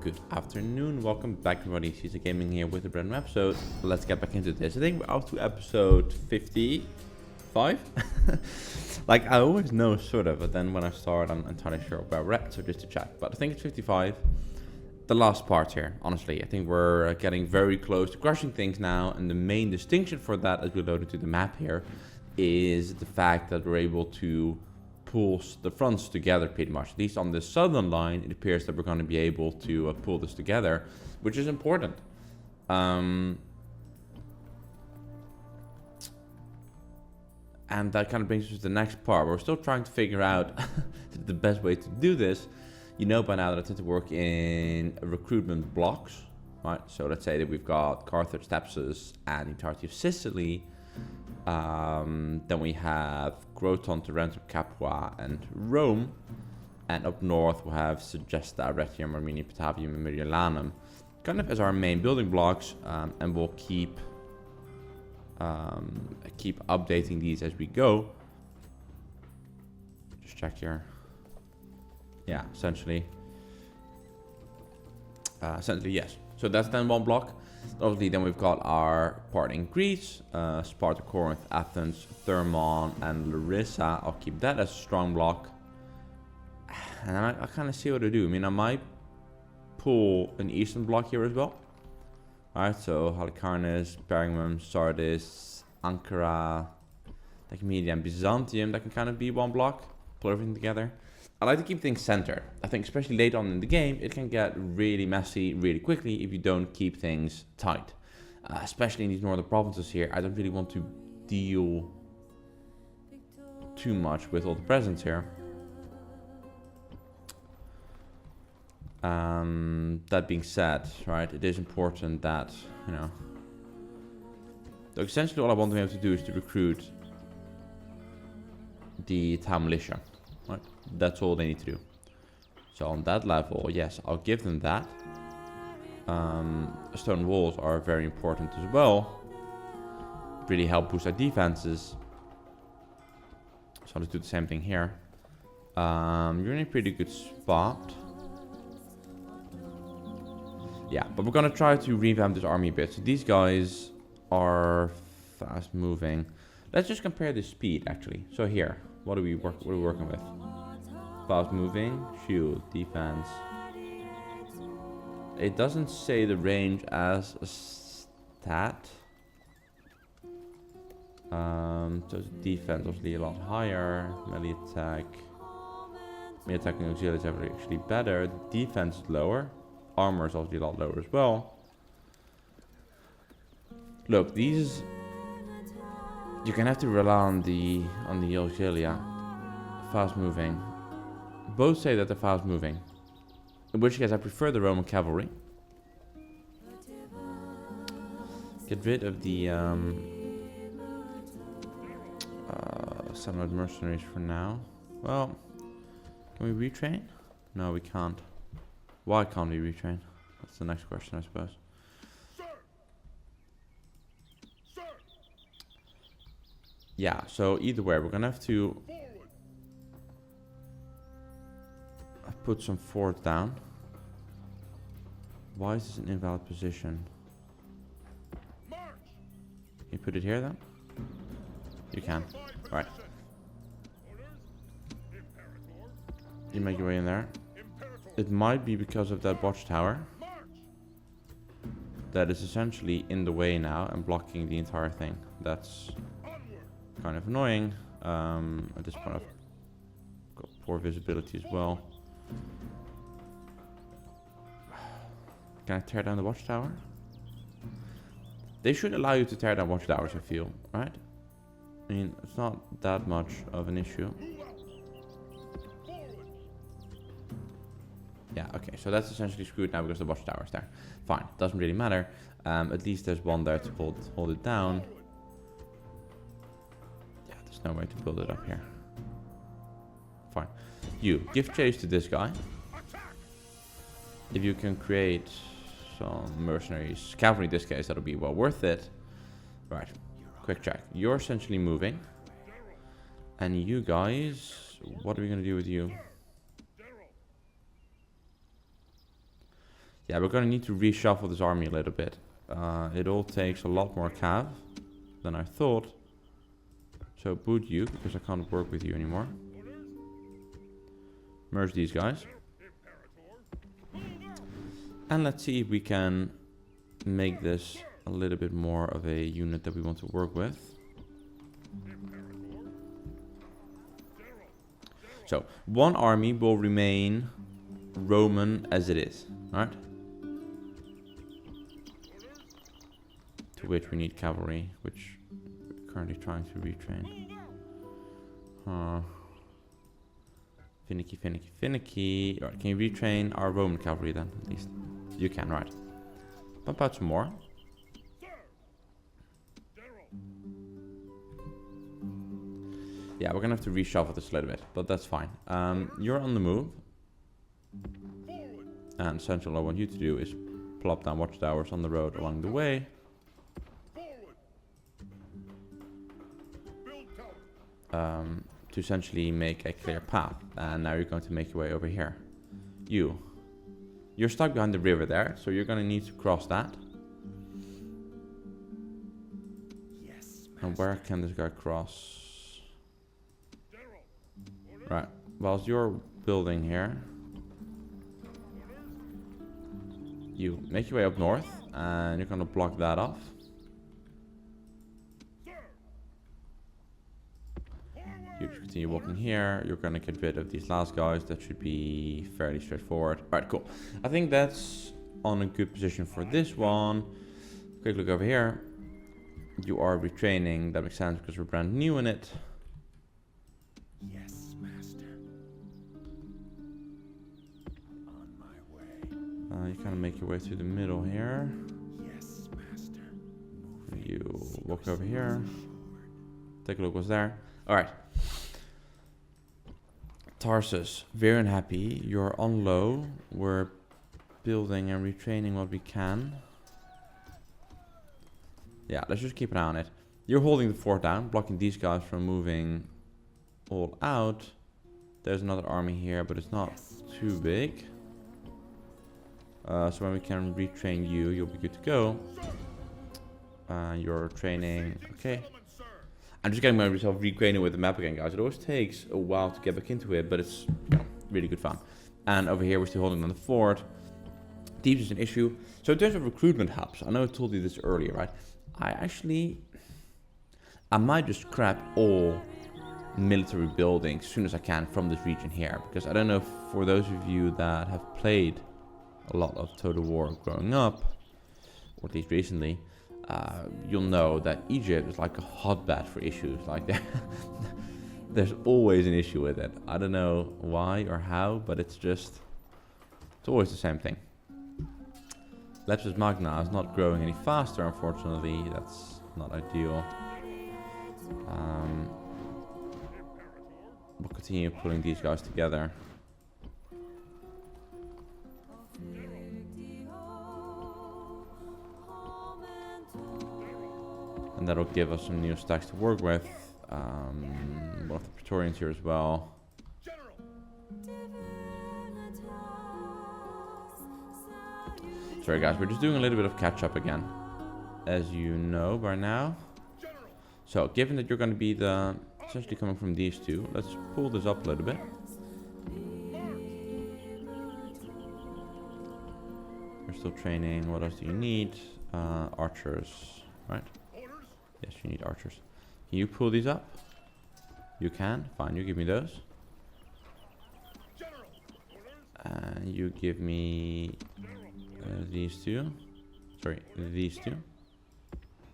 Good afternoon, welcome back everybody, Caesar Gaming here with a brand new episode. Let's get back into this. I think we're up to episode 55? Like I always know sort of, but then when I start I'm entirely sure where we're at, so just to check. But I think it's 55. The last part here, honestly, I think we're getting very close to crushing things now, and the main distinction for that as we load into the map here is the fact that we're able to pulls the fronts together pretty much. At least on the southern line, it appears that we're going to be able to pull this together, which is important. And that kind of brings us to the next part. We're still trying to figure out the best way to do this. You know by now that I tend to work in recruitment blocks, right? So let's say that we've got Carthage, Thapsus, and the entirety of Sicily. Then we have Groton, Tarentum, Capua, and Rome. And up north we have Segesta, Retium, Armenia, Patavium, and Mediolanum, kind of as our main building blocks, and we'll keep updating these as we go. Just check here. Yeah, essentially yes. So that's then one block. Obviously, then we've got our part in Greece, Sparta, Corinth, Athens, Thermon, and Larissa. I'll keep that as a strong block. And I kind of see what to do. I mean, I might pull an eastern block here as well. Alright, so Halicarnassus, Pergamum, Sardis, Ankara, Nicomedia, and Byzantium. That can kind of be one block. Pull everything together. I like to keep things centered. I think especially late on in the game, it can get really messy really quickly if you don't keep things tight. Especially in these northern provinces here, I don't really want to deal too much with all the presents here. That being said, right, it is important that, you know... So essentially all I want to be able to do is to recruit the town militia. Right, that's all they need to do. So on that level, yes, I'll give them that. Stone walls are very important as well. Really help boost our defenses. So let's do the same thing here. You're in a pretty good spot. Yeah, but we're gonna try to revamp this army a bit. So these guys are fast moving. Let's just compare the speed actually. So here. What are we working with? Fast moving, shield, defense. It doesn't say the range as a stat. So defense obviously a lot higher. Melee attack. Melee attack and auxiliary is actually better. Defense is lower. Armor is obviously a lot lower as well. Look, these... You can have to rely on the auxilia. Fast moving. Both say that they're fast moving. In which case I prefer the Roman cavalry. Get rid of the some mercenaries for now. Well, can we retrain? No, we can't. Why can't we retrain? That's the next question, I suppose. Yeah, so either way, we're gonna have to put some forts down. Why is this an invalid position? Can you put it here then? You can. Right. You make your way in there. It might be because of that watchtower that is essentially in the way now and blocking the entire thing. That's kind of annoying. At this point I've got poor visibility as well. Can I tear down the watchtower? They should allow you to tear down watchtowers, I feel, right? I mean, it's not that much of an issue. Yeah, okay, so that's essentially screwed now because the watchtower is there. Fine, doesn't really matter. At least there's one there to hold it down. Yeah, there's no way to build it up here. Fine. You, give chase to this guy. If you can create some mercenaries, cavalry in this case, that'll be well worth it. Right, quick check. You're essentially moving. And you guys, what are we going to do with you? Yeah, we're gonna need to reshuffle this army a little bit. It all takes a lot more cav than I thought. So boot you, because I can't work with you anymore. Merge these guys. And let's see if we can make this a little bit more of a unit that we want to work with. So, one army will remain Roman as it is, right? To which we need cavalry, which we're currently trying to retrain. Finicky, finicky, finicky. Alright, can you retrain our Roman cavalry then, at least? You can, right. Pump out some more. Yeah, we're gonna have to reshuffle this a little bit, but that's fine. You're on the move. And essentially all I want you to do is plop down watchtowers on the road along the way. To essentially make a clear path. And now you're going to make your way over here. You're stuck behind the river there, so you're gonna need to cross that. Yes, and where can this guy cross? Right, whilst you're building here, you make your way up north, and you're gonna block that off. You just continue walking here, you're gonna get rid of these last guys, that should be fairly straightforward. Alright, cool. I think that's on a good position for this one. Quick look over here. You are retraining, that makes sense because we're brand new in it. Yes, master. On my way. You kind of make your way through the middle here. Yes, master. You walk over here. Take a look what's there. Alright. Tarsus, very unhappy. You're on low. We're building and retraining what we can. Yeah, let's just keep an eye on it. You're holding the fort down, blocking these guys from moving all out. There's another army here, but it's not too big. So when we can retrain you, you'll be good to go. You're training. Okay. I'm just getting myself reacquainted with the map again, guys. It always takes a while to get back into it, but it's, you know, really good fun. And over here, we're still holding on the fort. Deep is an issue. So in terms of recruitment hubs, I know I told you this earlier, right? I might just scrap all military buildings as soon as I can from this region here. Because I don't know if for those of you that have played a lot of Total War growing up, or at least recently, you'll know that Egypt is like a hotbed for issues. Like there's always an issue with it. I don't know why or how, but it's always the same thing. Leptis Magna is not growing any faster, unfortunately. That's not ideal. We'll continue pulling these guys together. And that'll give us some new stacks to work with. One of the Praetorians here as well. Sorry guys, we're just doing a little bit of catch up again, as you know by now. So given that you're going to be essentially coming from these two, let's pull this up a little bit. We're still training. What else do you need? Archers, right? Yes, you need archers. Can you pull these up? You can. Fine, you give me those. And you give me these two. Sorry, these two.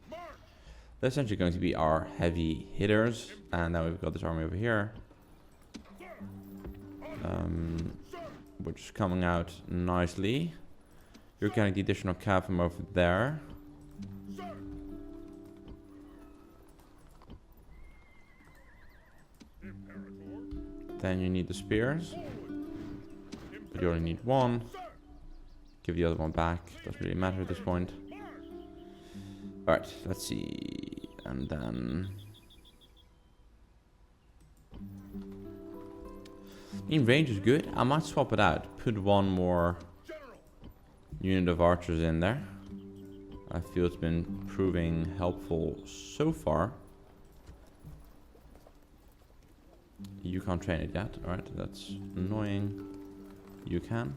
They're essentially going to be our heavy hitters. And now we've got this army over here. Which is coming out nicely. You're getting the additional cav from over there. Then you need the spears. But you only need one. Give the other one back. Doesn't really matter at this point. Alright, let's see. And then... I mean, range is good. I might swap it out. Put one more unit of archers in there. I feel it's been proving helpful so far. You can't train it yet. Alright, that's annoying. You can.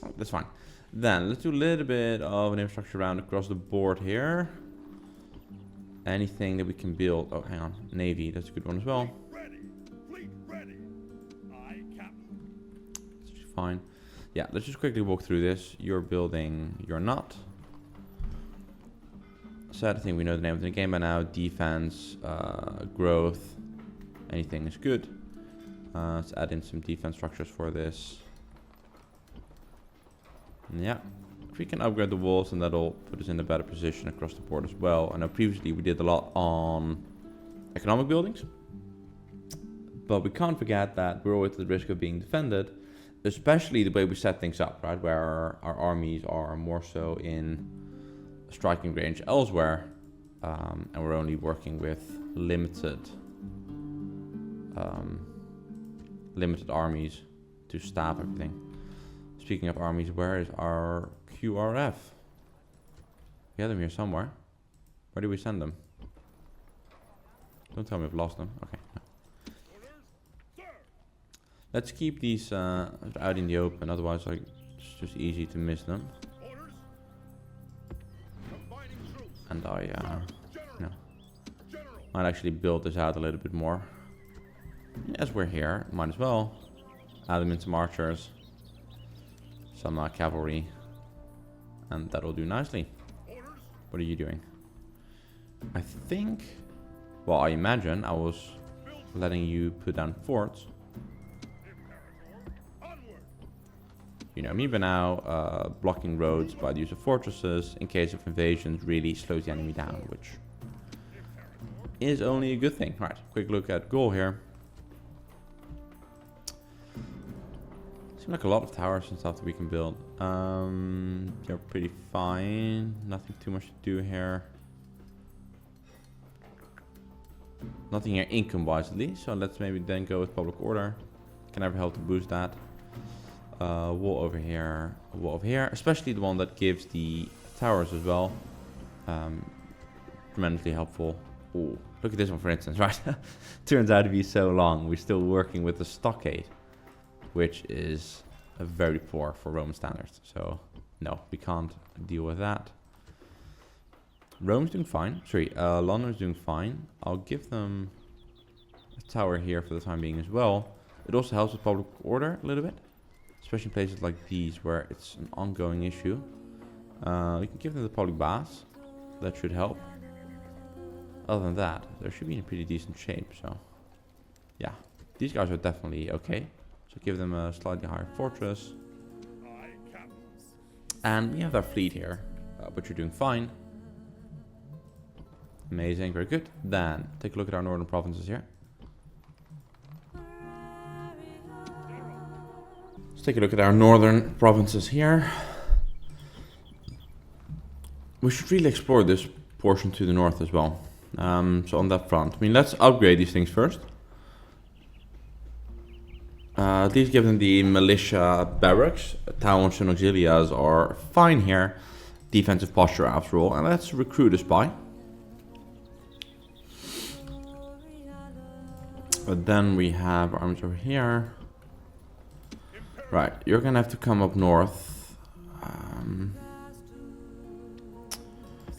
Oh, that's fine. Then let's do a little bit of an infrastructure around across the board here. Anything that we can build. Oh, hang on. Navy, that's a good one as well. Fine. Yeah, let's just quickly walk through this. You're building, you're not. So I think we know the name of the game by now. Defense, growth, anything is good. Let's add in some defense structures for this. Yeah, if we can upgrade the walls, and that'll put us in a better position across the board as well. I know previously we did a lot on economic buildings, but we can't forget that we're always at the risk of being defended. Especially the way we set things up, right? Where our armies are more so in striking range elsewhere. And we're only working with limited armies to staff everything. Speaking of armies, where is our QRF? We had them here somewhere. Where did we send them? Don't tell me we've lost them. Okay. No. Let's keep these out in the open, otherwise it's just easy to miss them. And might actually build this out a little bit more. As we're here, might as well add them in some archers, some cavalry, and that'll do nicely. What are you doing? I think, well, I imagine I was letting you put down forts. You know me by now, blocking roads by the use of fortresses in case of invasions really slows the enemy down, which is only a good thing. Right, quick look at goal here. Seems like a lot of towers and stuff that we can build. They're pretty fine. Nothing too much to do here. Nothing here income-wise at least, so let's maybe then go with public order. Can never help to boost that. Wall over here, wall over here, especially the one that gives the towers as well. Tremendously helpful. Ooh, look at this one for instance, right? Turns out to be so long. We're still working with the stockade, which is very poor for Roman standards. So no, we can't deal with that. Rome's doing fine. Sorry, London's doing fine. I'll give them a tower here for the time being as well. It also helps with public order a little bit. Especially in places like these where it's an ongoing issue. We can give them the public baths. That should help. Other than that, they should be in pretty decent shape. So, yeah, these guys are definitely okay. So give them a slightly higher fortress. And we have our fleet here, but you're doing fine. Amazing, very good. Then take a look at our northern provinces here. Let's take a look at our northern provinces here. We should really explore this portion to the north as well. So on that front, I mean, let's upgrade these things first. At least give them the militia barracks. Towns and auxiliaries are fine here. Defensive posture after all. And let's recruit a spy. But then we have armies over here. Right, you're gonna have to come up north.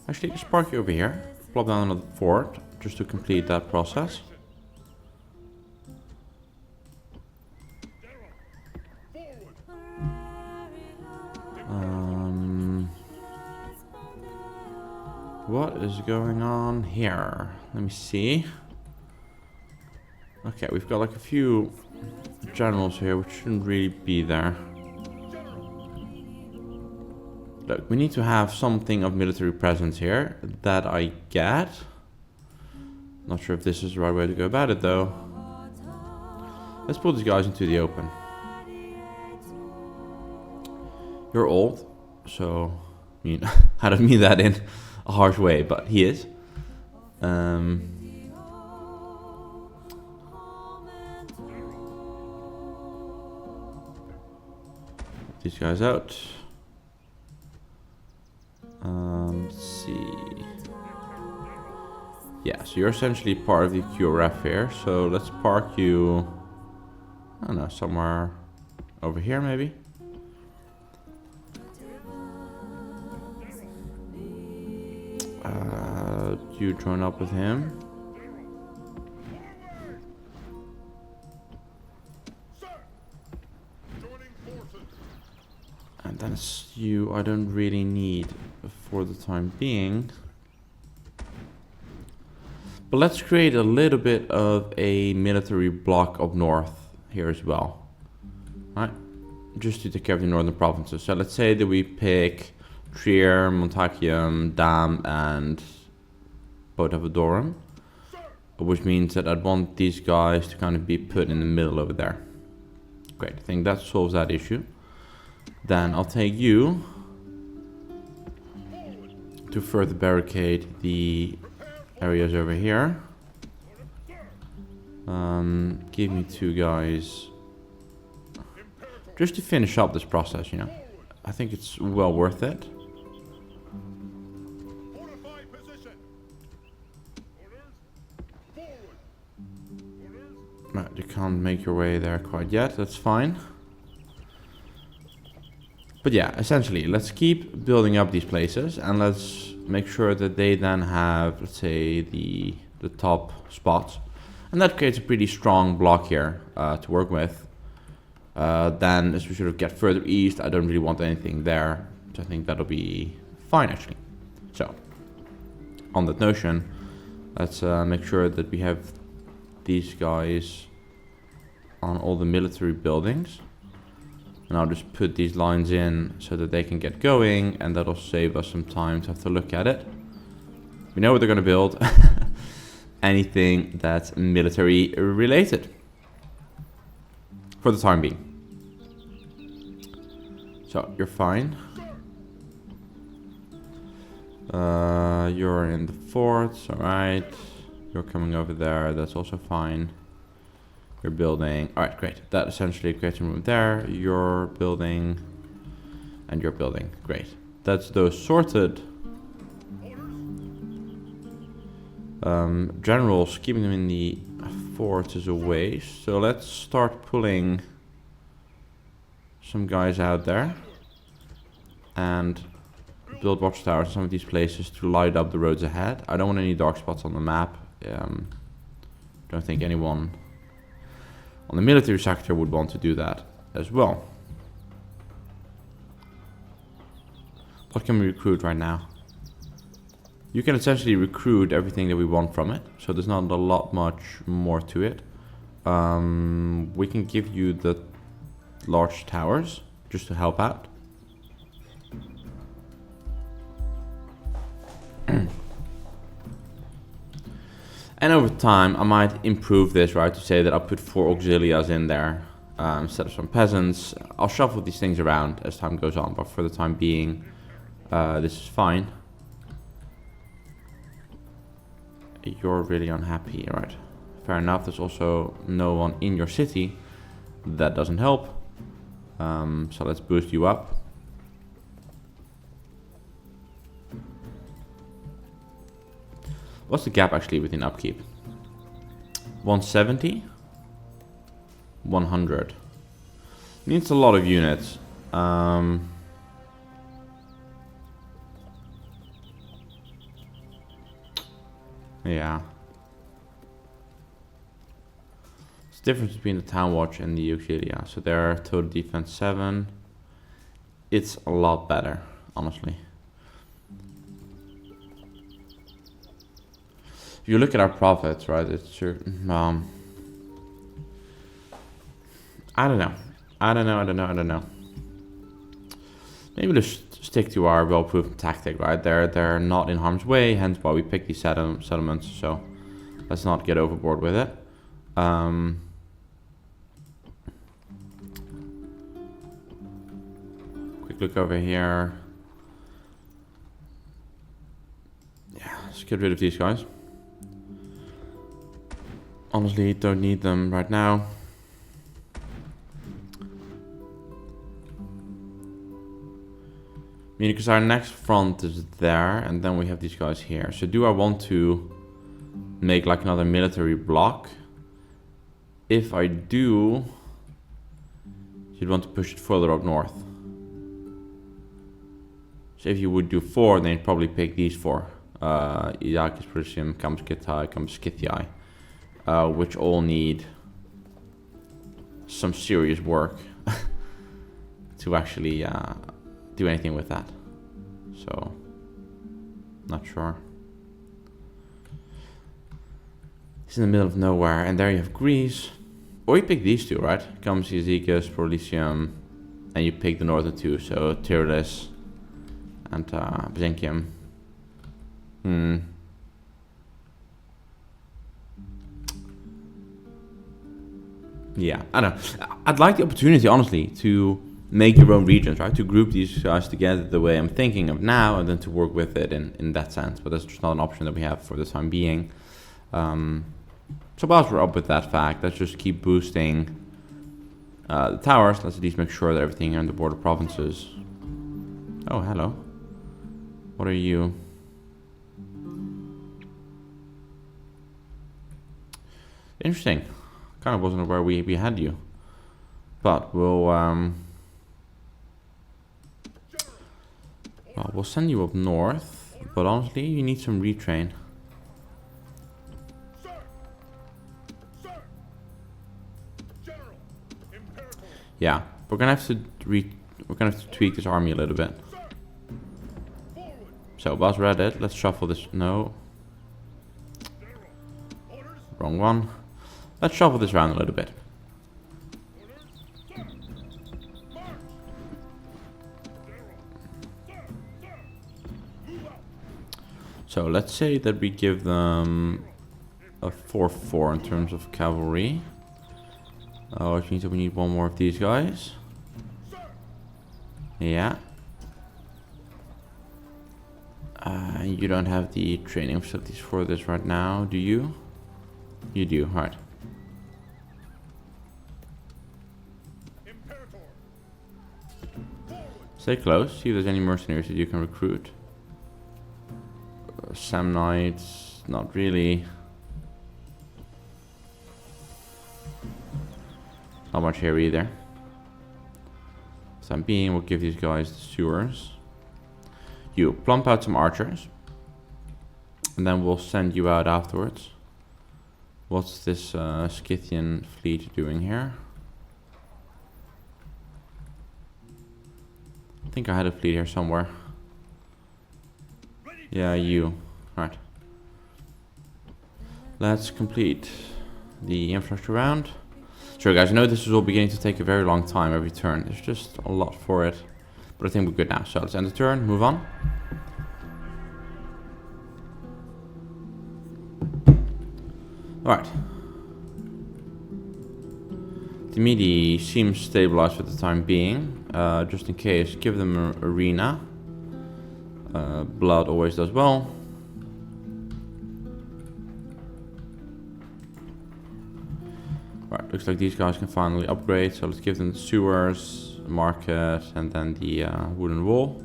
Actually, just park you over here. Plop down another fort just to complete that process. What is going on here? Let me see. Okay, we've got like a few generals here which shouldn't really be there. Look, we need to have something of military presence here. That I get. Not sure if this is the right way to go about it though. Let's put these guys into the open. You're old, so I mean, I don't mean that in a harsh way, but he is. these guys out. Let's see. Yeah, so you're essentially part of the QRF here. So let's park you, I don't know, somewhere over here maybe. You join up with him. And then it's you I don't really need for the time being. But let's create a little bit of a military block up north here as well. All right, just to take care of the northern provinces. So let's say that we pick Trier, Montachium, Dam, and Bodavodorum, which means that I'd want these guys to kind of be put in the middle over there. Great, I think that solves that issue. Then I'll take you to further barricade the areas over here. Give me 2 guys just to finish up this process, you know. I think it's well worth it. Right, you can't make your way there quite yet, that's fine. But yeah, essentially, let's keep building up these places and let's make sure that they then have, let's say, the top spots. And that creates a pretty strong block here to work with. Then as we sort of get further east, I don't really want anything there. So I think that'll be fine, actually. So, on that notion, let's make sure that we have these guys on all the military buildings. And I'll just put these lines in so that they can get going, and that'll save us some time to have to look at it. We know what they're going to build. Anything that's military related. For the time being. So, you're fine. You're in the forts, alright. You're coming over there, that's also fine. You're building, alright, great. That essentially creates a room there. You're building, and you're building, great. That's those sorted. Generals, keeping them in the forts is a waste. So let's start pulling some guys out there. And build watchtowers in some of these places to light up the roads ahead. I don't want any dark spots on the map. Don't think anyone on the military sector would want to do that as well. What can we recruit right now? You can essentially recruit everything that we want from it, so there's not a lot much more to it. We can give you the large towers just to help out. And over time, I might improve this, right? To say that I'll put 4 auxilias in there instead of some peasants. I'll shuffle these things around as time goes on, but for the time being, this is fine. You're really unhappy, right? Fair enough, there's also no one in your city. That doesn't help. So let's boost you up. What's the gap actually within upkeep? 170? 100. Needs a lot of units. Yeah. It's the difference between the Town Watch and the Auxilia. So their total defense 7. It's a lot better, honestly. If you look at our profits, right, it's sure, I don't know. Maybe let's stick to our well-proven tactic, right? They're not in harm's way, hence why we pick these settlements, so let's not get overboard with it. Quick look over here. Yeah, let's get rid of these guys. Honestly, don't need them right now. mean, because our next front is there, and then we have these guys here. So do I want to make like another military block? If I do, you'd want to push it further up north. So if you would do 4, then you'd probably pick these 4. Iakis, Prushium, Kamskithai, Kamskithii, which all need some serious work to actually do anything with that. So, not sure. It's in the middle of nowhere, and there you have Greece. Or you pick these 2, right? Kamskithai, Prolesium, and you pick the northern 2, so Tyrolus and Byzantium. Yeah, I don't know. I'd like the opportunity, honestly, to make your own regions, right? To group these guys together the way I'm thinking of now, and then to work with it in that sense. But that's just not an option that we have for the time being. So whilst we're up with that fact, let's just keep boosting the towers. Let's at least make sure that everything in the border provinces. Oh, hello. What are you? Interesting. Kind of wasn't where we had you. But we'll we'll send you up north. But honestly, you need some retrain. Yeah, we're gonna have to tweak this army a little bit. So, Buzz read it. Let's shuffle this. No. Wrong one. Let's shuffle this around a little bit. So, let's say that we give them a 4-4 in terms of cavalry. Which means that we need one more of these guys. Yeah. You don't have the training facilities for this right now, do you? You do, right. Stay close, see if there's any mercenaries that you can recruit. Samnites, not really. Not much here either. For the time being, we'll give these guys the sewers. You plump out some archers. And then we'll send you out afterwards. What's this Scythian fleet doing here? I think I had a fleet here somewhere. Yeah, you. Right. Let's complete the infrastructure round. Sure, guys, I know this is all beginning to take a very long time every turn. There's just a lot for it. But I think we're good now. So let's end the turn, move on. Alright. The Midi seems stabilized for the time being. Just in case, give them an arena. Blood always does well. Right, looks like these guys can finally upgrade. So let's give them the sewers, market, and then the wooden wall.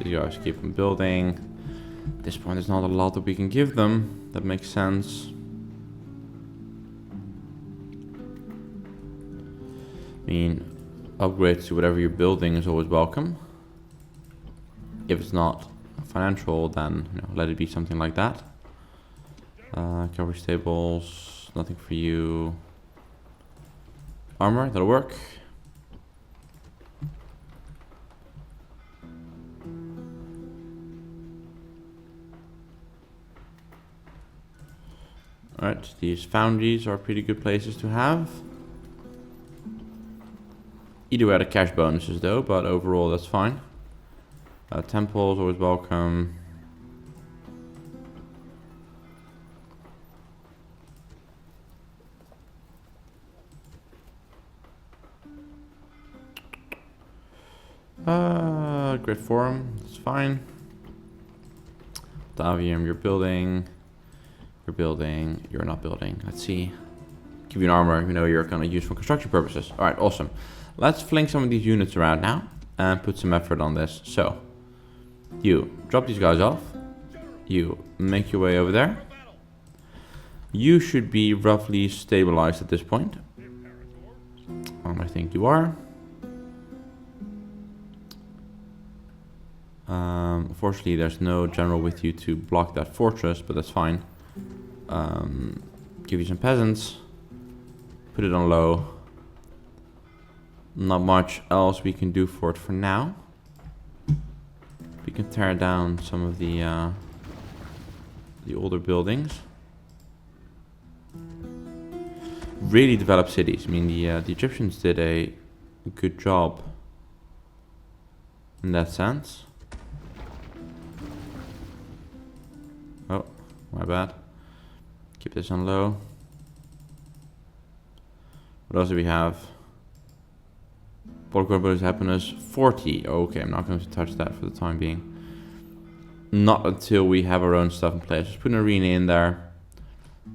These guys keep them building. At this point, there's not a lot that we can give them. That makes sense. I mean, upgrades to whatever you're building is always welcome. If it's not financial, then let it be something like that. Cavalry stables, nothing for you. Armor, that'll work. Alright, these foundries are pretty good places to have. Either way, the cash bonuses though, but overall that's fine. Temples, always welcome. Great forum, that's fine. Davium, you're building. You're building. You're not building. Let's see. Give you an armor, you know, you're gonna use for construction purposes. All right, awesome. Let's fling some of these units around now and put some effort on this. So, you drop these guys off. You make your way over there. You should be roughly stabilized at this point. I think you are. Unfortunately, there's no general with you to block that fortress, but that's fine. Give you some peasants. Put it on low. Not much else we can do for it for now. We can tear down some of the older buildings. Really developed cities. I mean, the Egyptians did a good job in that sense. Oh, my bad. Keep this on low. What else do we have? Polkor bonus happiness 40. Okay, I'm not going to touch that for the time being. Not until we have our own stuff in place. Let's put an arena in there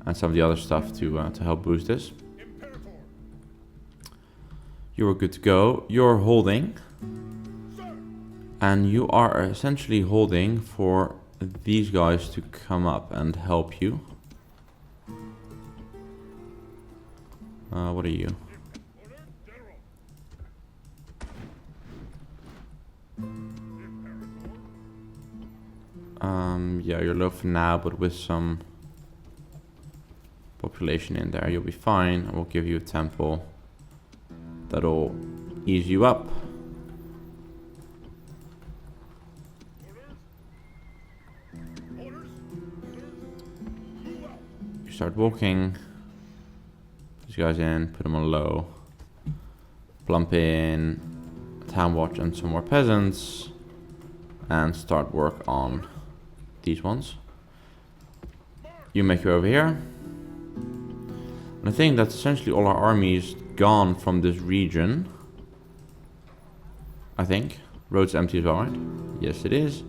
and some of the other stuff to help boost this. You are good to go. You're holding. And you are essentially holding for these guys to come up and help you. What are you? Yeah, you're low for now, but with some population in there, you'll be fine. I will give you a temple. That'll ease you up. You start walking. These guys in, put them on low. Plump in town watch and some more peasants. And start work on these ones. You make your way over here. And I think that's essentially all our armies gone from this region. I think. Road's empty as well, right? Yes, it is.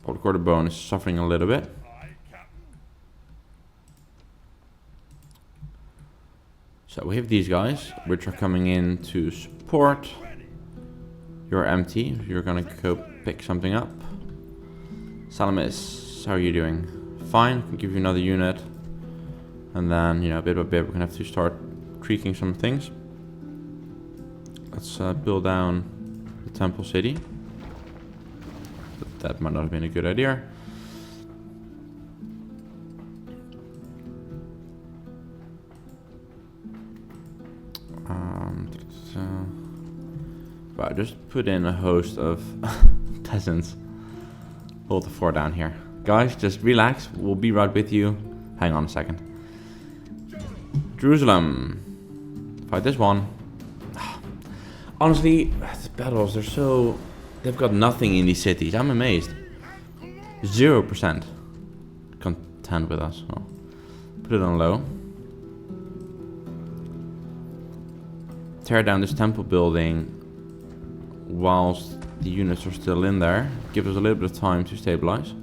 Quarter bone is suffering a little bit. So we have these guys, which are coming in to support. You're empty. You're gonna go pick something up. Salamis, how are you doing? Fine, can give you another unit. And then, you know, bit by bit, we're gonna have to start tweaking some things. Let's build down the temple city. But that might not have been a good idea. Right, just put in a host of peasants. Hold the fort down here. Guys, just relax. We'll be right with you. Hang on a second. Jerusalem. Fight this one. Honestly, the battles, they're so... They've got nothing in these cities. I'm amazed. 0% content with us. Oh. Put it on low. Tear down this temple building whilst the units are still in there. Give us a little bit of time to stabilize.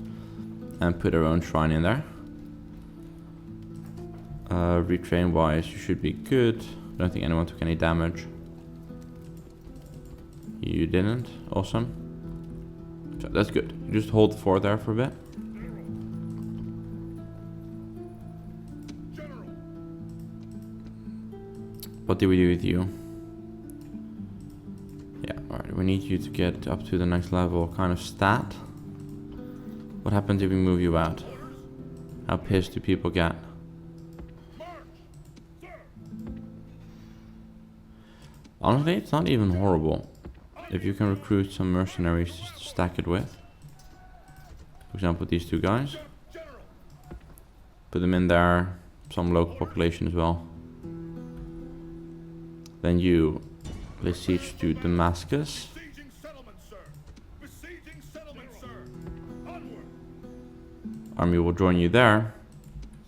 And put our own shrine in there. Retrain wise, you should be good. I don't think anyone took any damage. You didn't. Awesome. So that's good. You just hold the fort there for a bit. What do we do with you? Yeah, alright. We need you to get up to the next level kind of stat. What happens if we move you out? How pissed do people get? Honestly, it's not even horrible. If you can recruit some mercenaries to stack it with. For example, these two guys. Put them in there. Some local population as well. Then you lay siege to Damascus. Army will join you there.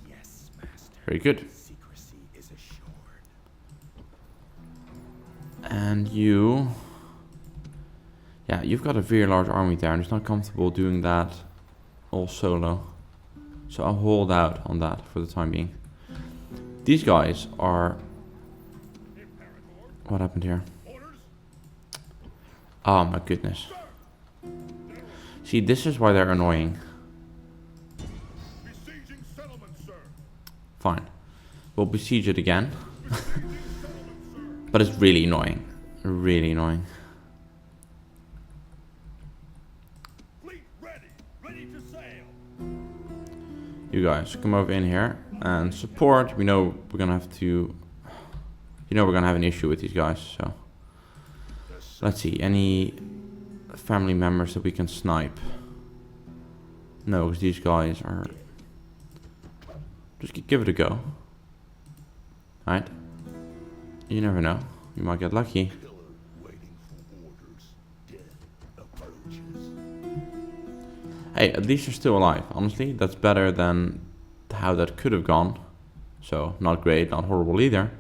Yes, master. Very good. Secrecy is assured. And you... Yeah, you've got a very large army there, and it's not comfortable doing that all solo. So I'll hold out on that for the time being. These guys are... What happened here? Oh my goodness. See, this is why they're annoying. Fine. We'll besiege it again. But it's really annoying. Really annoying. You guys come over in here and support. We know we're gonna have to... You know we're gonna have an issue with these guys, so... Let's see, any family members that we can snipe? No, because these guys are... Just give it a go. Alright. You never know. You might get lucky. Hey, at least they're still alive. Honestly, that's better than how that could have gone. So, not great, not horrible either.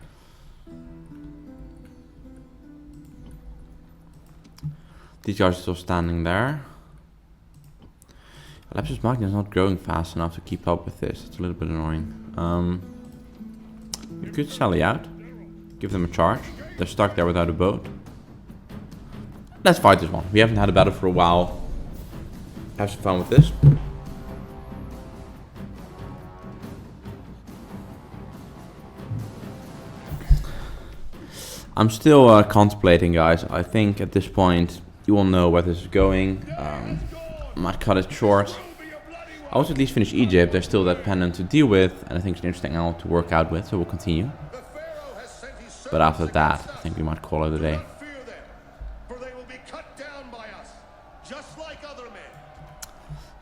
These guys are still standing there. Lapsus Magna is not growing fast enough to keep up with this. It's a little bit annoying. We could sally out. Give them a charge. They're stuck there without a boat. Let's fight this one. We haven't had a battle for a while. Have some fun with this. I'm still contemplating, guys. I think at this point you will know where this is going. I might cut it short. I want to at least finish Egypt. There's still that pendant to deal with, and I think it's an interesting angle to work out with, so we'll continue. But after that, I think we might call it a day.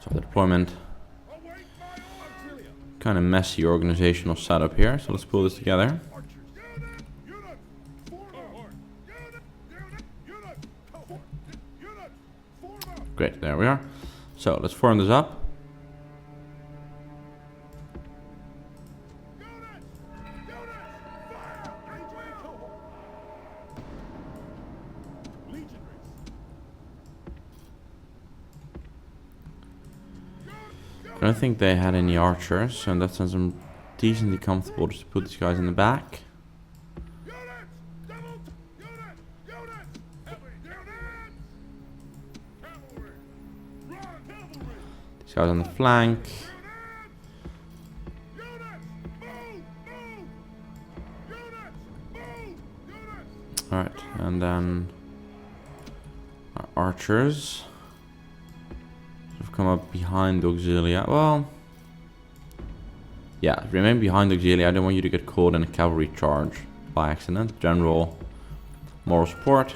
So the deployment. Kind of messy organizational setup here, so let's pull this together. Great, there we are. So let's form this up. I don't think they had any archers, so in that sense I'm decently comfortable just to put these guys in the back. These guys on the flank. Alright, and then our archers have come up behind the auxilia. Well, yeah, remain behind the auxilia. I don't want you to get caught in a cavalry charge by accident. General moral support.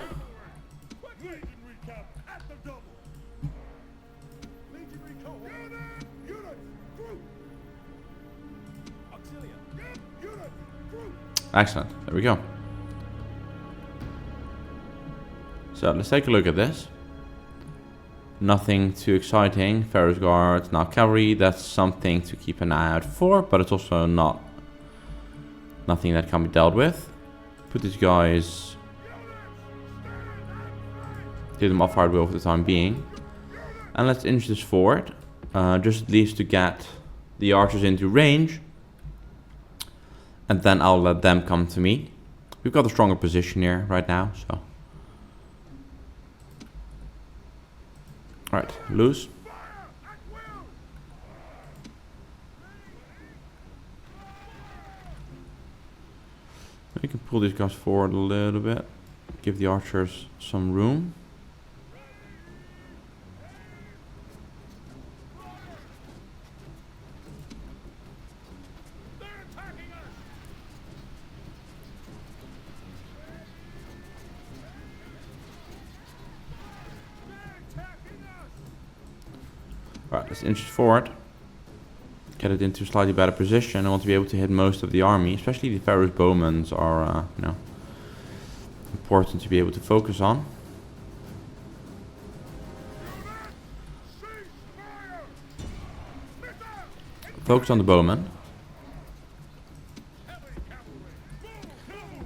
Excellent, there we go. So let's take a look at this. Nothing too exciting. Pharaoh's Guard, now cavalry. That's something to keep an eye out for, but it's also nothing that can be dealt with. Put these guys, get them off hard wheel for the time being, and let's inch this forward, just at least to get the archers into range, and then I'll let them come to me. We've got a stronger position here right now, so. Alright, loose. We can pull these guys forward a little bit. Give the archers some room. Alright, let's inch it forward. Get it into a slightly better position. I want to be able to hit most of the army, especially the Pharaoh's bowmen are, you know, important to be able to focus on. Focus on the bowmen.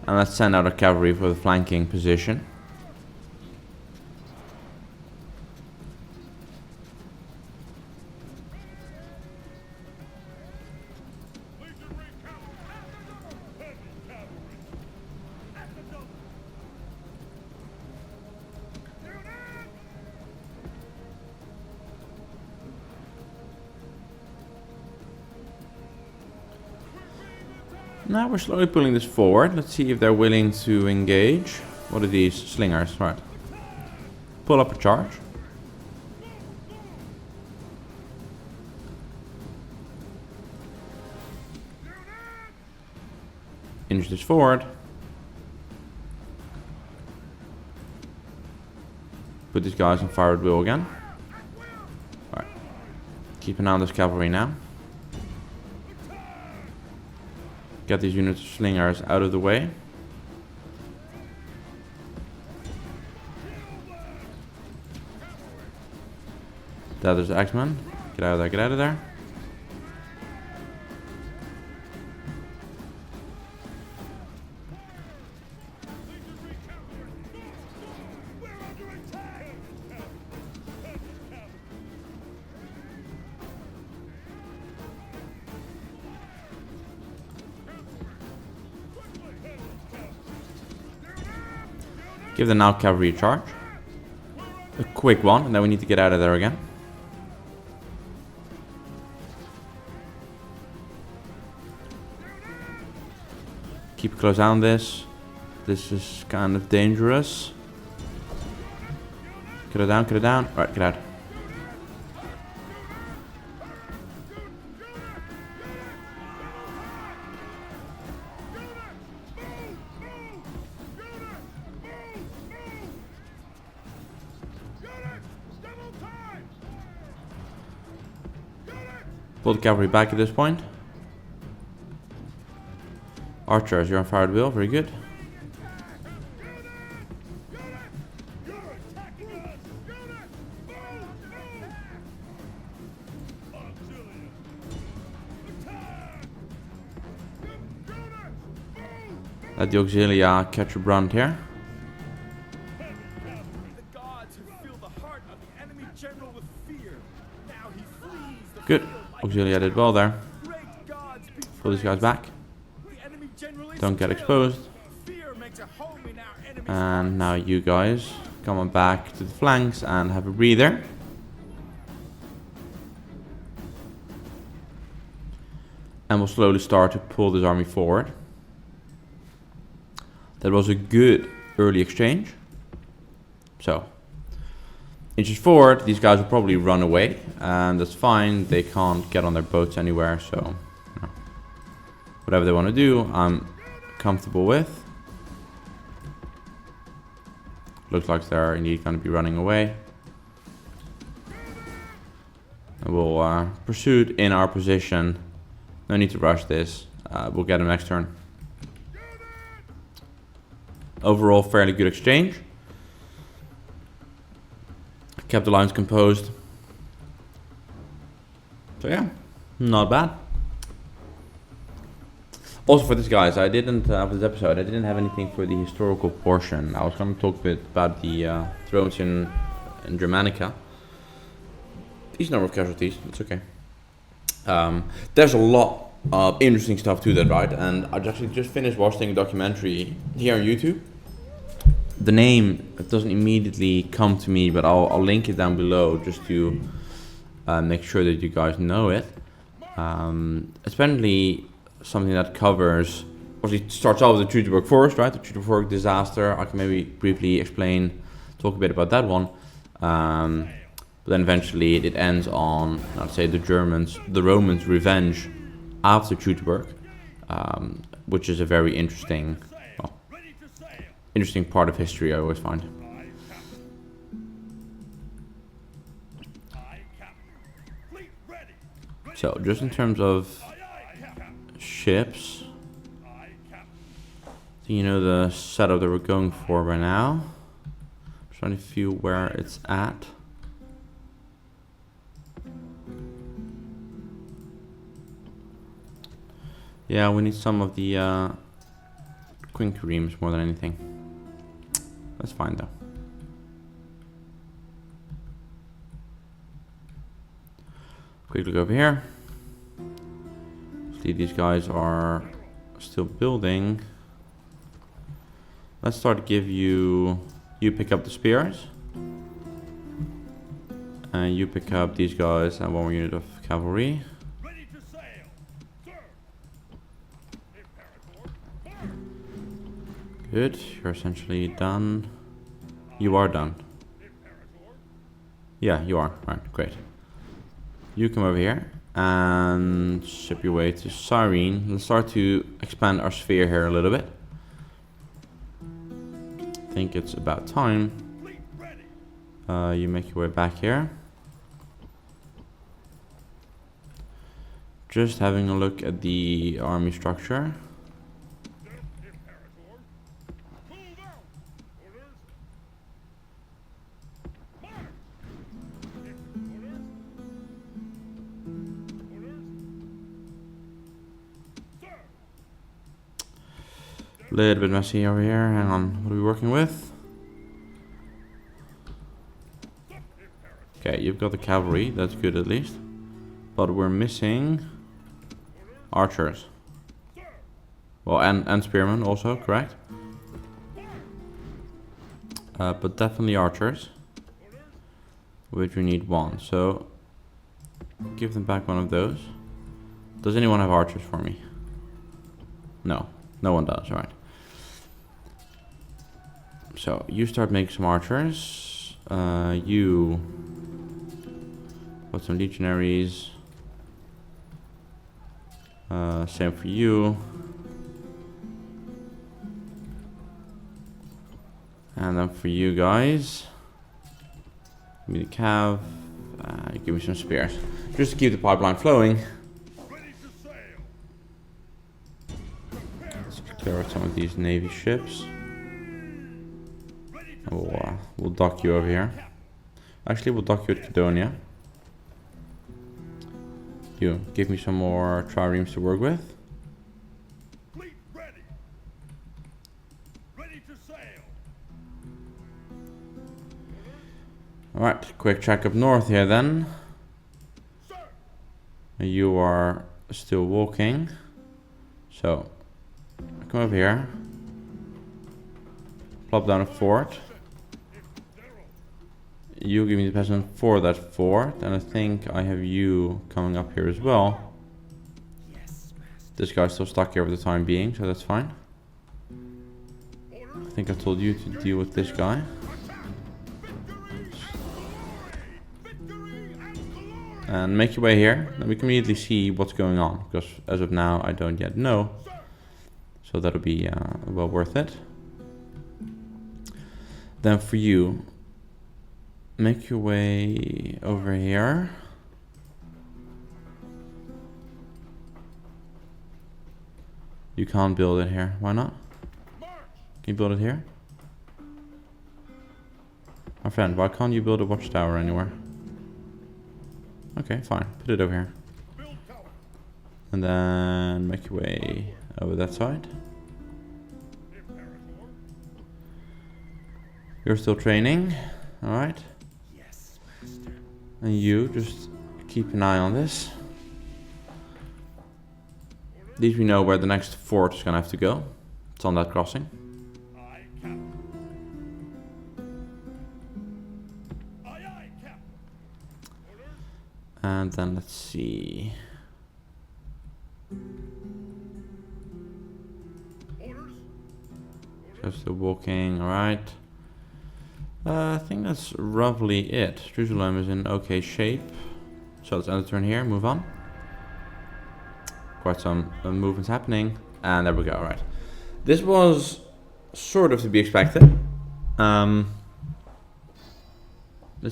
And let's send out our cavalry for the flanking position. Now we're slowly pulling this forward. Let's see if they're willing to engage. What are these? Slingers, right. Pull up a charge. Inch this forward. Put these guys on fire at will again. Alright. Keep an eye on this cavalry now. Get these units of slingers out of the way. That is the X-Men. Get out of there, get out of there. Give the now cavalry a charge. A quick one, and then we need to get out of there again. Keep a close eye on this. This is kind of dangerous. Get it down, get it down. Alright, get out. Pull the cavalry back at this point. Archers, you're on fire at will, very good. Let the Auxilia catch a brunt here. Good. Auxilia did well there. Pull these guys back. Don't get exposed. And now you guys come on back to the flanks and have a breather. And we'll slowly start to pull this army forward. That was a good early exchange. So, inches forward, these guys will probably run away, and that's fine. They can't get on their boats anywhere, so you know, whatever they want to do, I'm comfortable with. Looks like they're indeed going to be running away. And we'll pursue in our position. No need to rush this. We'll get them next turn. Overall, fairly good exchange. Kept the lines composed. So yeah, not bad. Also for this, guys, I didn't, for this episode, I didn't have anything for the historical portion. I was going to talk a bit about the Romans in Germanica. Decent number of casualties, it's okay. There's a lot of interesting stuff to that, right? And I actually just finished watching a documentary here on YouTube. The name doesn't immediately come to me, but I'll link it down below just to make sure that you guys know it. Especially something that covers, obviously starts off with the Teutoburg Forest, right? The Teutoburg disaster. I can maybe briefly talk a bit about that one. But then eventually it ends on, let's say, the Romans' revenge after Teutoburg, which is a very interesting part of history, I always find. So, just in terms of ships, so you know the setup that we're going for right now. I'm trying to feel where it's at. Yeah, we need some of the quinqueremes more than anything. That's fine though. Quick look over here. See, these guys are still building. Let's start to give you pick up the spears. And you pick up these guys and one more unit of cavalry. Good, you're essentially done. You are done. Yeah, you are. Right, great. You come over here and ship your way to Cyrene. Let's start to expand our sphere here a little bit. I think it's about time. You make your way back here. Just having a look at the army structure. A little bit messy over here. Hang on, what are we working with? Okay, you've got the cavalry, that's good at least. But we're missing archers. Well, and spearmen also, correct? But definitely archers. Which we need one, so give them back one of those. Does anyone have archers for me? No, no one does, alright. So, you start making some archers. You put some legionaries. Same for you. And then for you guys, give me the cav. Give me some spears. Just to keep the pipeline flowing. Let's clear out some of these navy ships. We'll dock you over here. Actually, we'll dock you at Cadonia. You, give me some more triremes to work with. Fleet ready. Ready to sail. Alright, quick check up north here then. Sir. You are still walking. So, come over here. Plop down a fort. You give me the peasant for that fort, and I think I have you coming up here as well. Yes, master. This guy's still stuck here for the time being, so that's fine. I think I told you to deal with this guy. And make your way here, then we can immediately see what's going on, because as of now I don't yet know. So that'll be well worth it. Then for you, make your way over here. You can't build it here. Why not? Can you build it here? My friend, why can't you build a watchtower anywhere? Okay, fine. Put it over here. And then make your way over that side. You're still training. Alright. And you, just keep an eye on this. At least we know where the next fort is gonna have to go. It's on that crossing. Aye, Captain. Aye, aye, Captain. Orders. And then let's see. Orders. So still walking, alright. I think that's roughly it. Jerusalem is in okay shape. So let's end the turn here, move on. Quite some movements happening. And there we go, alright. This was sort of to be expected. Let's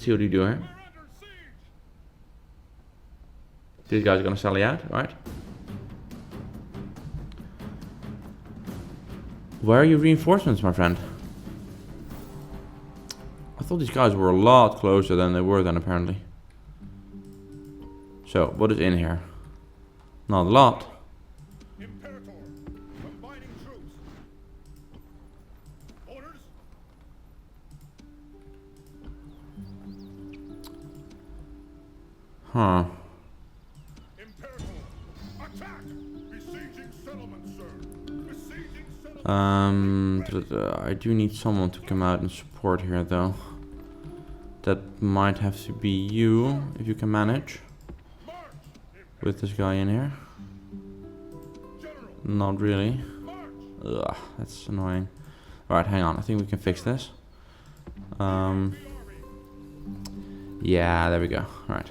see what you do here. We're under siege. These guys are gonna sally out, alright. Where are your reinforcements, my friend? I thought these guys were a lot closer than they were then, apparently. So, what is in here? Not a lot. Imperator. Combining troops. Orders. Huh. Imperator. Attack. Besieging settlement, sir. Besieging settlement. I do need someone to come out and support here, though. That might have to be you, if you can manage. March. With this guy in here. General. Not really. March. Ugh, that's annoying. Alright, hang on. I think we can fix this. Yeah, there we go. Alright.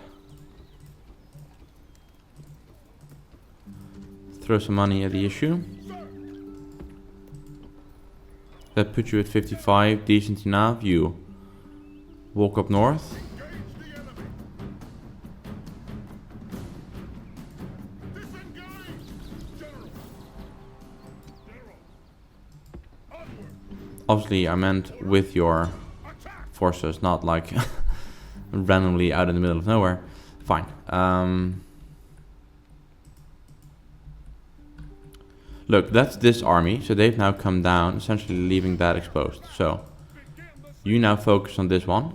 Throw some money at the issue. That puts you at 55. Decent enough. You walk up north. Obviously, I meant with your forces, not like randomly out in the middle of nowhere. Fine. Look, that's this army. So they've now come down, essentially leaving that exposed. So you now focus on this one.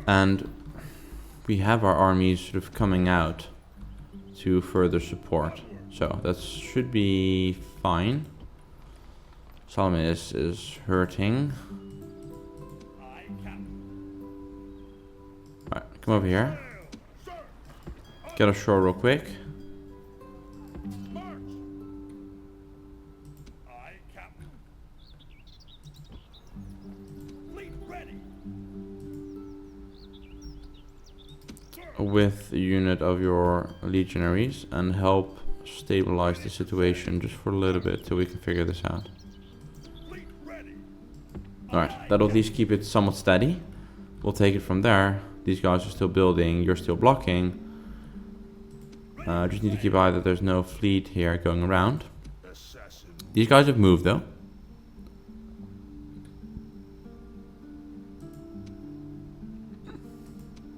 And we have our armies sort of coming out to further support. So that should be fine. Solomon is hurting. Alright, come over here. Get ashore real quick. With a unit of your legionaries and help stabilize the situation just for a little bit till we can figure this out. Alright, that'll at least keep it somewhat steady. We'll take it from there. These guys are still building, you're still blocking. Just need to keep an eye that there's no fleet here going around. These guys have moved though.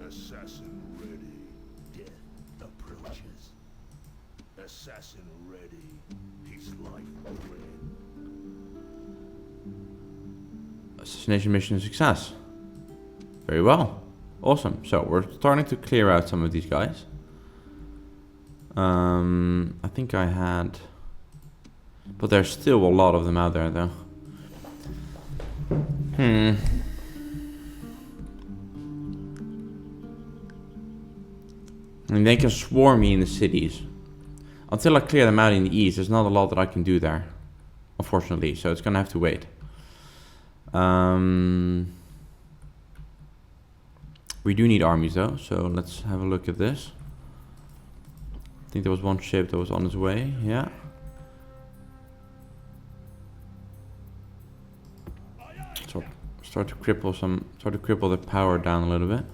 Assassin ready. Death approaches. Assassin ready. His life will win. Assassination mission success. Very well. Awesome. So we're starting to clear out some of these guys. I think I had... But there's still a lot of them out there though. I mean, they can swarm me in the cities. Until I clear them out in the east, there's not a lot that I can do there. Unfortunately, so it's gonna have to wait. We do need armies though, so let's have a look at this. I think there was one ship that was on its way, yeah. So start to cripple the power down a little bit.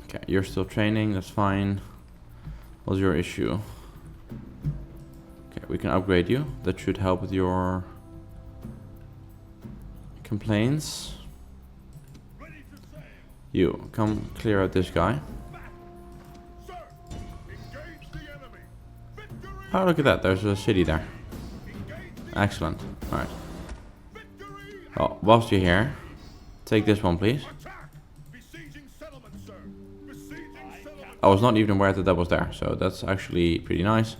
Okay, you're still training, that's fine. What's your issue? Okay, we can upgrade you. That should help with your complaints. You, come clear out this guy. Oh, look at that, there's a city there. Excellent, alright. Well, whilst you're here, take this one please. I was not even aware that that was there, so that's actually pretty nice.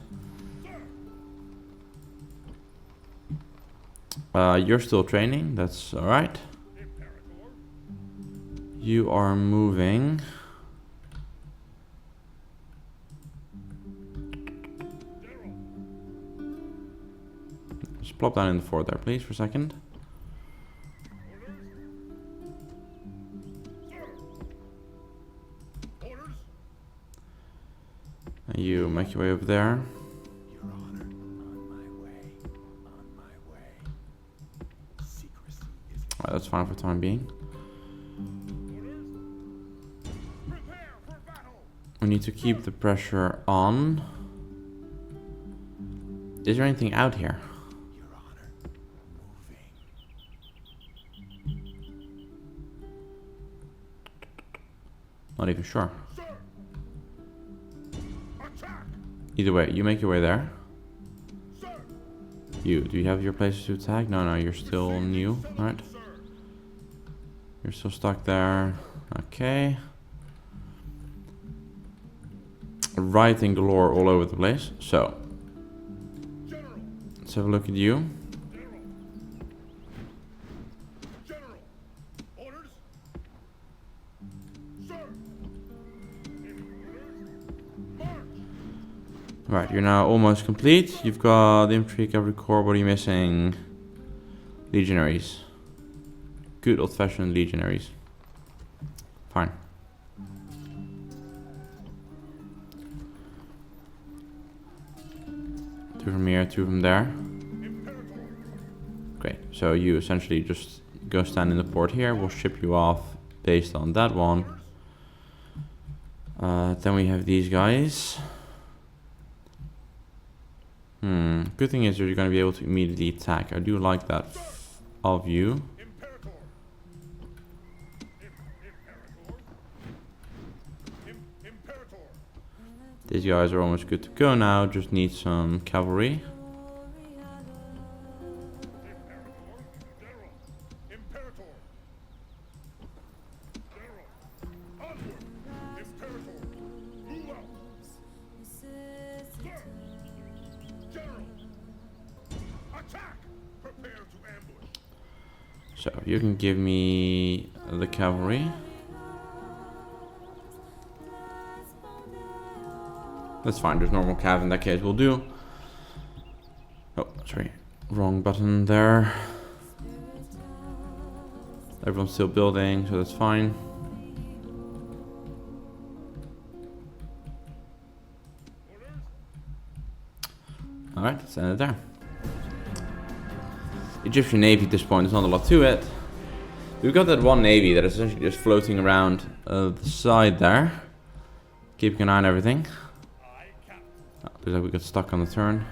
You're still training, that's alright. You are moving. Just plop down in the fort there, please, for a second. And you make your way over there. Your Honor, on my way, on my way. Secrecy is... Alright, that's fine for the time being. We need to keep the pressure on. Is there anything out here? Your Honor, moving. Not even sure. Sir! Attack! Either way, you make your way there. Sir! You, do you have your places to attack? No, you're still new, right? You're still stuck there. Okay. Writing galore all over the place. So, let's have a look at you. General! Orders! Sir! Right, you're now almost complete. You've got the infantry, cavalry corps. What are you missing? Legionaries. Good old-fashioned legionaries. Fine. Two from here, two from there. Great. So you essentially just go stand in the port here. We'll ship you off based on that one. Then we have these guys. Good thing is you're going to be able to immediately attack. I do like that of you. These guys are almost good to go now. Just need some cavalry. So you can give me the cavalry. That's fine, there's normal cav in that case, will do. Oh, sorry, wrong button there. Everyone's still building, so that's fine. Alright, let's end it there. Egyptian navy at this point, there's not a lot to it. We've got that one navy that is essentially just floating around the side there. Keeping an eye on everything. Oh, looks like we got stuck on the turn.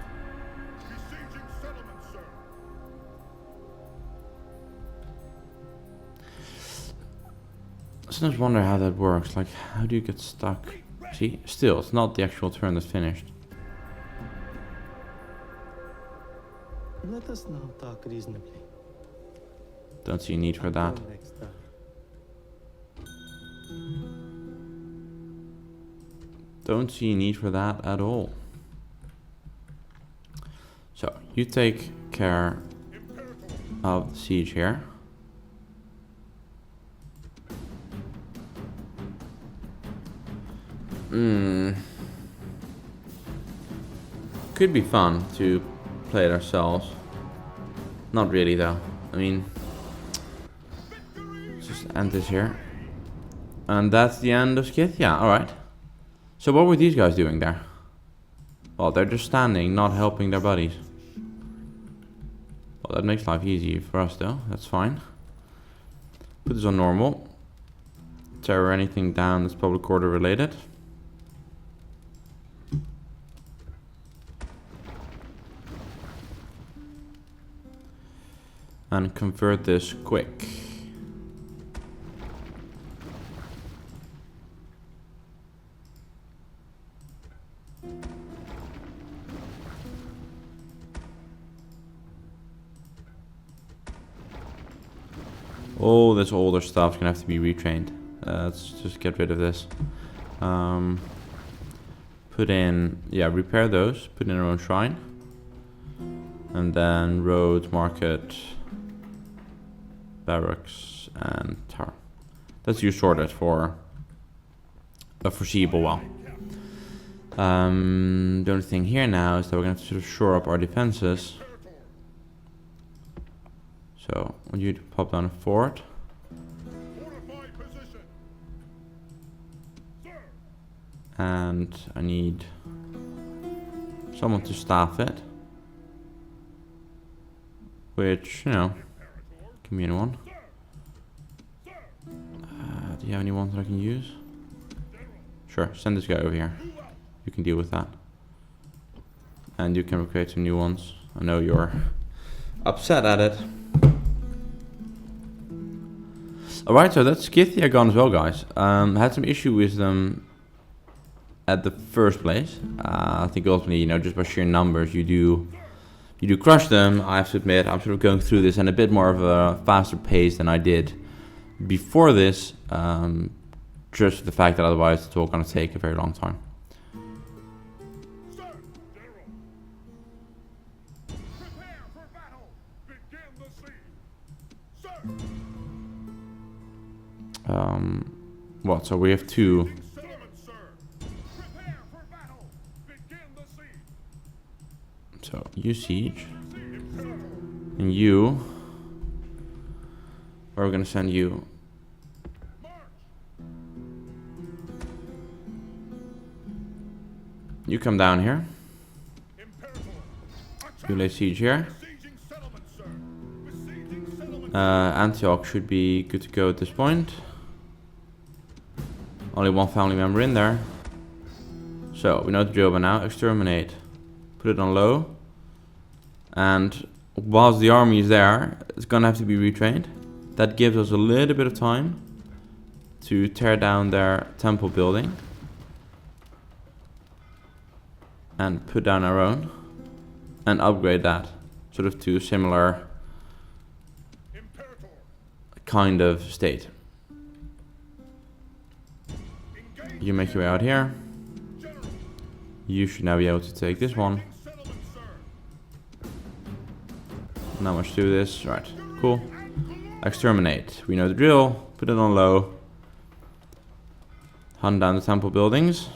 I sometimes wonder how that works. Like, how do you get stuck? See, still, it's not the actual turn that's finished. Let us now talk reasonably. Don't see a need for that. Until next time. Don't see a need for that at all. So, you take care of the siege here. Could be fun to play it ourselves. Not really though. I mean, let's just end this here. And that's the end of Skith? Yeah, alright. So what were these guys doing there? Well, they're just standing, not helping their buddies. Well, that makes life easy for us though. That's fine. Put this on normal. Tear anything down that's public order related. And convert this quick. All this older stuff's gonna have to be retrained. Let's just get rid of this. Put in, yeah, repair those. Put in our own shrine. And then road, market, barracks, and tower. Let's use sorted for a foreseeable while. The only thing here now is that we're going to have to sort of shore up our defenses. So, I want you to pop down a fort. And I need someone to staff it. Which, you know, give me anyone. Do you have anyone that I can use? Sure, send this guy over here. You can deal with that. And you can recreate some new ones. I know you're upset at it. Alright, so that's Scythia gone as well, guys. Had some issue with them at the first place. I think ultimately, you know, just by sheer numbers, you do crush them. I have to admit, I'm sort of going through this in a bit more of a faster pace than I did before this. Just for the fact that otherwise it's all going to take a very long time. What? So we have two. So you siege. And you... Where are we gonna send you? You come down here. You lay siege here. Antioch should be good to go at this point. Only one family member in there. So, we know the drill by now. Exterminate. Put it on low. And whilst the army is there, it's gonna have to be retrained. That gives us a little bit of time to tear down their temple building. And put down our own. And upgrade that. Sort of to a similar kind of state. You make your way out here. You should now be able to take this one. Not much to do this. Right, cool. Exterminate. We know the drill. Put it on low. Hunt down the temple buildings.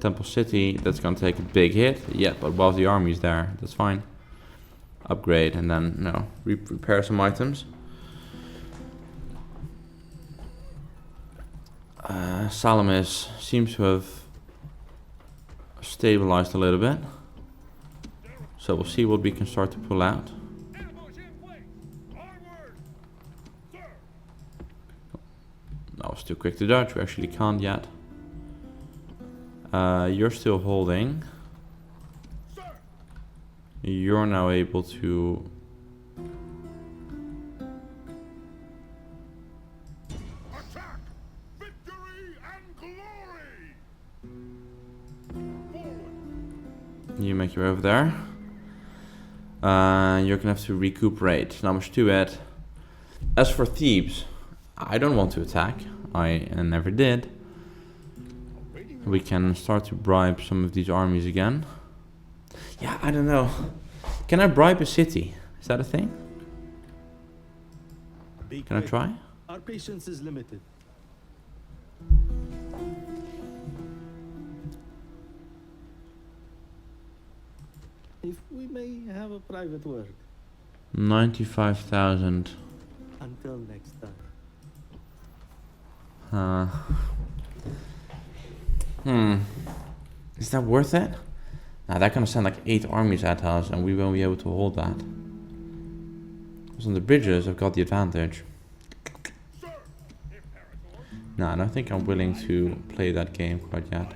Temple City, that's gonna take a big hit. Yeah, but while the army's there, that's fine. Upgrade and then, no, repair some items. Salamis seems to have stabilized a little bit. So we'll see what we can start to pull out. That was too quick to dodge, we actually can't yet. You're still holding. You're now able to... Attack! Victory and glory! Forward! You make your way over there. You're gonna have to recuperate. Not much to it. As for Thebes, I don't want to attack. I never did. We can start to bribe some of these armies again. Yeah, I don't know. Can I bribe a city? Is that a thing? Can I try? Our patience is limited. If we may have a private word. 95,000. Until next time. Is that worth it? Nah, they're gonna send like 8 armies at us and we won't be able to hold that. Because on the bridges, I've got the advantage. Nah, I don't think I'm willing to play that game quite yet.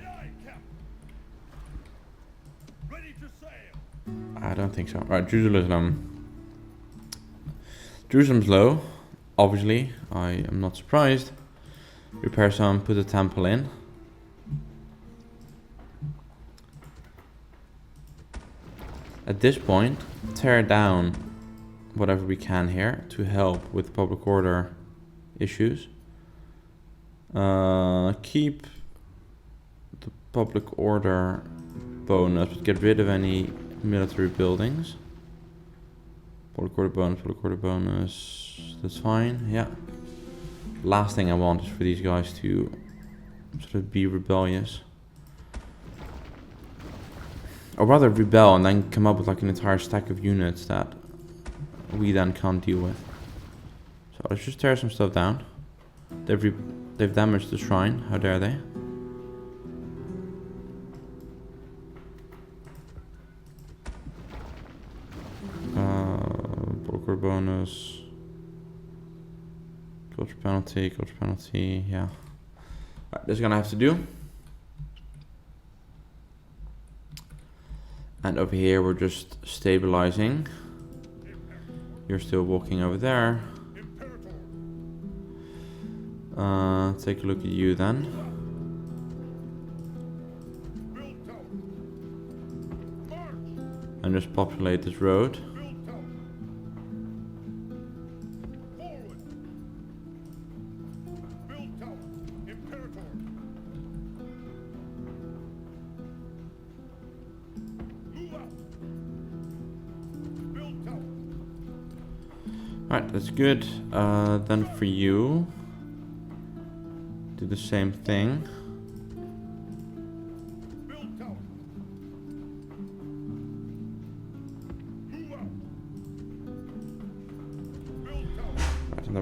I don't think so. Right, Jerusalem. Jerusalem's low. Obviously, I am not surprised. Repair some, put a temple in. At this point, tear down whatever we can here to help with public order issues. Keep the public order bonus, but get rid of any military buildings. Public order bonus, that's fine, yeah. Last thing I want is for these guys to sort of be rebellious. Or rather rebel and then come up with like an entire stack of units that we then can't deal with. So let's just tear some stuff down. They've damaged the shrine, how dare they? Broker bonus. Culture penalty, yeah. Alright, this is gonna have to do. And over here we're just stabilizing. You're still walking over there. Take a look at you then. And just populate this road. Alright, that's good. Then for you, do the same thing.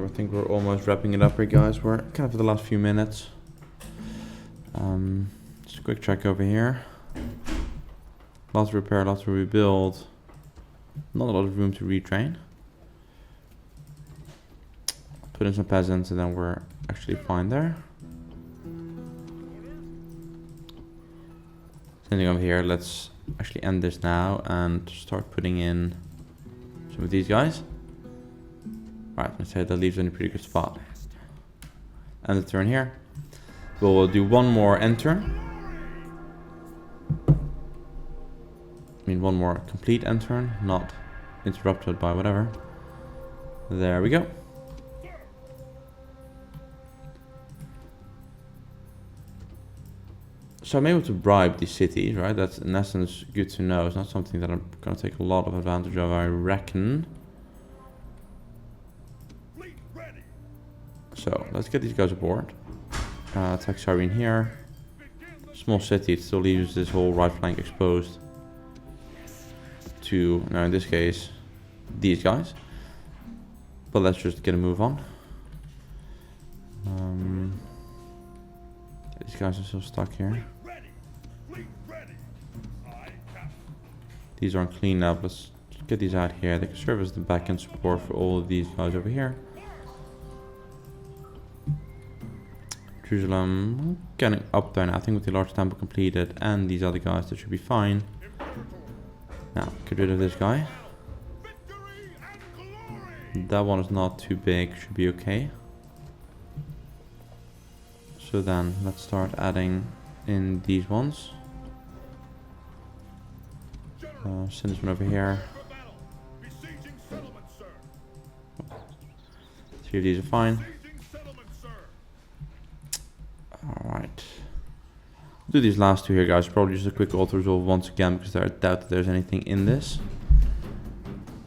I think we're almost wrapping it up here, guys. We're kind of for the last few minutes. Just a quick check over here. Lots of repair, lots of rebuild. Not a lot of room to retrain. Put in some peasants and then we're actually fine there. Same thing over here. Let's actually end this now and start putting in some of these guys. Right, let's say that leaves in a pretty good spot. End the turn here. We'll do one more end turn. I mean, one more complete end turn, not interrupted by whatever. There we go. So I'm able to bribe these cities, right? That's in essence good to know. It's not something that I'm going to take a lot of advantage of, I reckon. So let's get these guys aboard. Attack Siren here. Small city, it still leaves this whole right flank exposed to, now in this case, these guys. But let's just get a move on. These guys are still stuck here. These aren't cleaned up. Let's get these out here. They can serve as the back-end support for all of these guys over here. Jerusalem getting up there now. I think with the large temple completed and these other guys, that should be fine. Now, get rid of this guy. That one is not too big, should be okay. So then, let's start adding in these ones. Send this one over here. 3 of these are fine. Alright. Do these last 2 here, guys. Probably just a quick auto resolve once again, because I doubt that there's anything in this.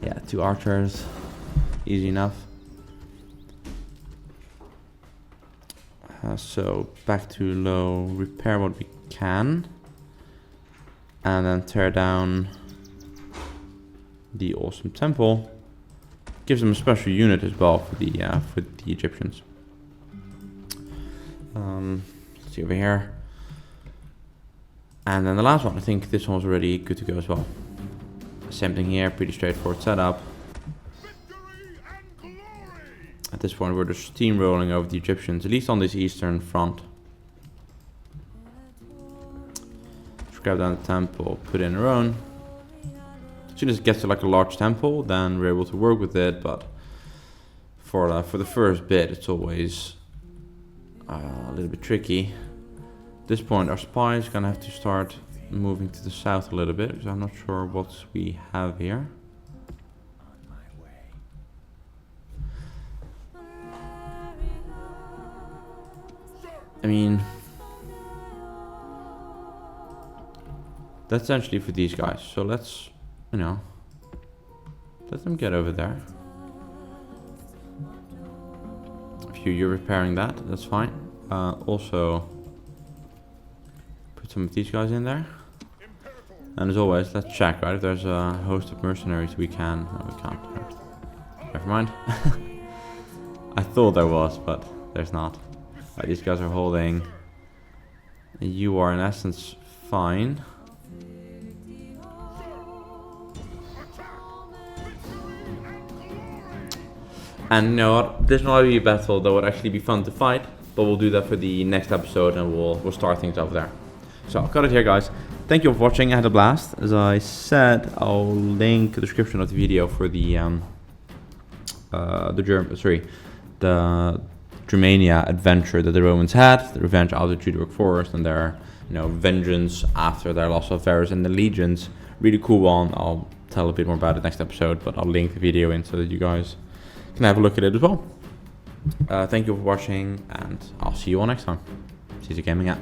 Yeah, 2 archers. Easy enough. So, back to low. Repair what we can. And then tear down the awesome temple. Gives them a special unit as well for the Egyptians. Let's see over here. And then the last one, I think this one's already good to go as well. Same thing here, pretty straightforward setup. At this point we're just steamrolling over the Egyptians, at least on this eastern front. Just grab down the temple, put in our own. As soon as it gets to like a large temple, then we're able to work with it, but for the first bit it's always a little bit tricky. At this point our spy is gonna have to start moving to the south a little bit, because I'm not sure what we have here. I mean, that's essentially for these guys, so let's, you know, let them get over there. If you're repairing that, that's fine. Also, put some of these guys in there. And as always, let's check, right? If there's a host of mercenaries we can... No, we can't. Never mind. I thought there was, but there's not. Right, these guys are holding. You are in essence fine. And you know what? This might be a battle that would actually be fun to fight, but we'll do that for the next episode, and we'll start things over there. So I'll cut it here, guys. Thank you for watching. I had a blast. As I said, I'll link the description of the video for the Germania adventure that the Romans had, the revenge out of the Judaic forest, and their, you know, vengeance after their loss of Varus and the legions. Really cool one. I'll tell a bit more about it next episode, but I'll link the video in so that you guys can have a look at it as well. Thank you for watching, and I'll see you all next time. See you gaming at.